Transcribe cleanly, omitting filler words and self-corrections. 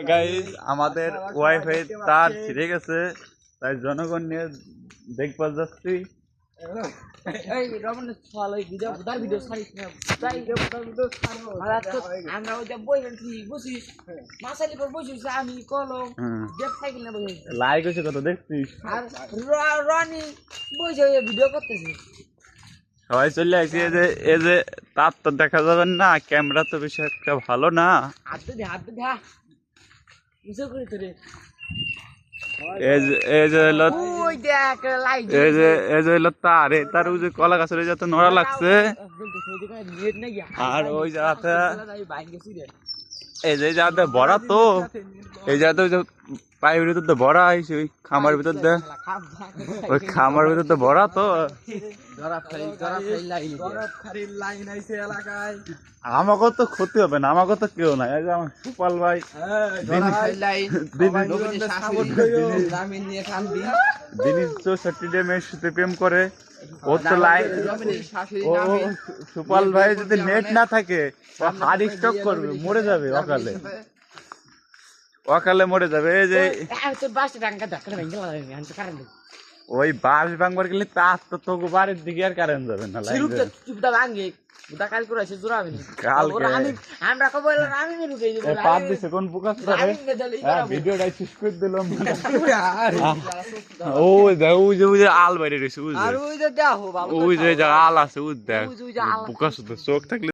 Guys আমাদের wifi তার ছিঁড়ে গেছে, তাই জনগণ নিয়ে দেখবার যাচ্ছি। এই রমন ছল ওই ভিডিও বুদার ভিডিও ছাড়িস না তাই বুদার ভিডিও ছাড়ো আমরা ওইটা বইছি বুঝিস মাসালি পর বসিস আমি কলম দেখ সাইকেল না বসে লাইক হয়েছে কত দেখছিস? আর রনি বসে ভিডিও করতেছে সবাই চলে আসছি। এই যে তার তো দেখা যাবে না, ক্যামেরা তো বেশি একটা ভালো না। হাত দে বুঝে করে তোরে এই যে হলো ওই দেখ লাইট এই যে হলো তার ওই যে কলা গাছের যাতে নড়া লাগছে। নেট নাই আর ওই জায়গাতে বাইক গেছি রে এই যে জায়গাতে ভরা, তো এই জায়গাতে ওই যে পায়ের ভিতর তো ভরা হয়েছে, ওই খামার ভিতর দিয়ে, ওই খামার ভিতর তো ভরা। তো আমাকে তো ক্ষতি হবে না, আমাকে তো কেউ নাই। এই যে আমার সুপাল ভাই দিনই 64 ডে মেয়ের সাথে প্রেম করে। ও তো লাইন, ও সুপাল ভাই যদি নেট না থাকে ও হার্ট স্ট্রোক করবে, মরে যাবে অকালে, অকালে মরে যাবে। এই যে ওই বাস ভাঙবার গেলে তার তো তোকে বাড়ির দিকে আর কারেন্ট যাবে না। আল বাইরে রয়েছে, আল আছে, চোখ থাকলে